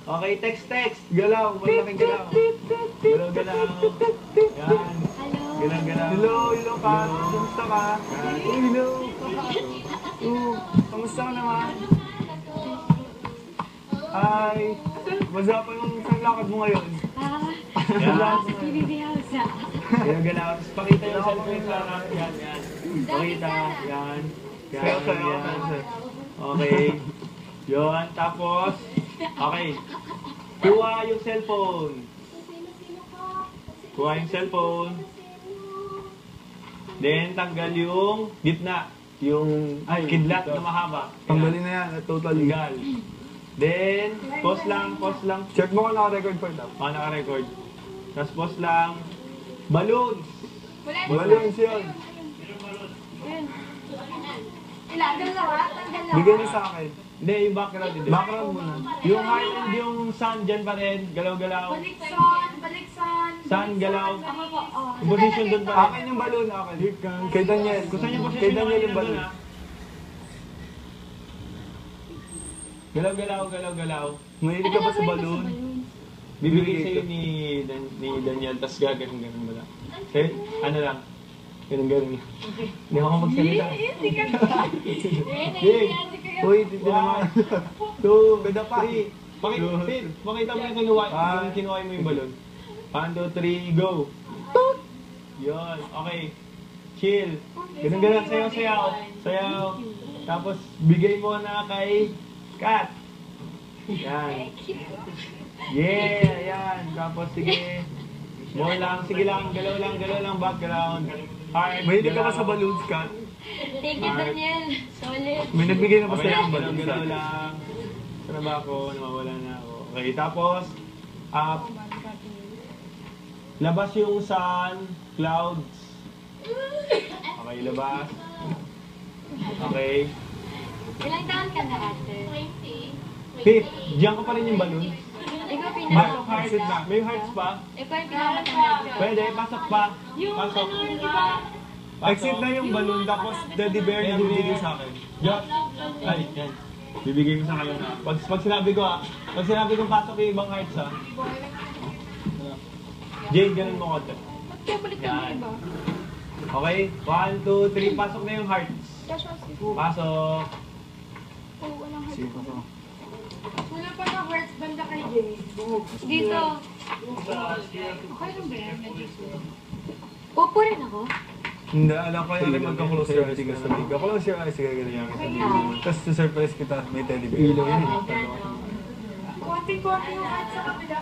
Okay, text. Galaw, malaking galaw. Galaw. Yan. Galaw. Hello ka. Kamusta ka? Hello. Kamusta ka naman? Ay, wasa pa yung isang lakad mo ngayon. Bibihasa. Galaw. Tapos pakita yung cellphone sa harap. Yan. Pakita. Yan. Okay. Yun. Tapos, okay. Kuha yung cellphone. Then, tanggal yung gitna. Yung kidlat na mahaba. Tanggalin na yan, totally. Legal. Then, pause lang. Check mo kung naka-record pa ito. Naka-record. Tapos pause lang. Balloons. Balloons yun. Bigyan niyo sa akin. Hindi, yung background. Hindi. Background muna. Yung highland, yung sun dyan pa rin. Galaw. Baliksan. Sun, galaw. Ako po, Position doon pa rin. Akin yung balloon, akin. Kay Daniel. Kung saan yung Kay position Daniel yung balloon. Galaw. Mahilig ka ba sa balloon? Bibigay sa'yo ni Daniel, tas ganun mo lang. Okay? Ano lang? Ganun. Hindi ako magsalita. Uy, hindi naman. 2, 3. Pakita mo yung kinuha mo yung balon. 1, 2, 3, go! Yun, okay. Chill. Ganun, sayaw. Tapos, bigay mo na kay Kat. Yan. Yeah, yan. Tapos, sige. More lang, sige lang, galaw lang, background. Heart, Mahilig ka ba sa balloons, Kat? Thank you, Daniel. Solid. May nagbigay na ba Okay sa'yo lang, ng balloons? galaw lang. Sana ba ako? Nawawala na ako. Okay, tapos, labas yung sun, clouds. Okay, labas. Okay. Ilang taon ka na, ate? Pip, diyan ko pa rin yung balloon. Ikaw Pasok pinaka. hearts. May hearts pa? Ikaw yung pinakamatanda. Pwede, pasok pa. Pasok. Exit na yung balloon, tapos teddy bear na bibigay sa akin. Diyan. Ay, yan. Bibigay ko sa kayo na. Pag sinabi ko pag sinabi kong pasok yung ibang hearts Jade, ganun mo konti. Yan. Okay, 1, 2, 3, pasok na yung hearts. Pasok. Sige, pasok. Wala pa na hearts banda kay Jay. Dito. Okay lang ba yan? Pupo rin ako? Hindi, alam ko yung magka-close your eyes ka sa liga. Close your eyes ka ganyan. Tapos surprise kita, may teddy bear. Ilaw yun. Konti-konti yung hearts sa kabila.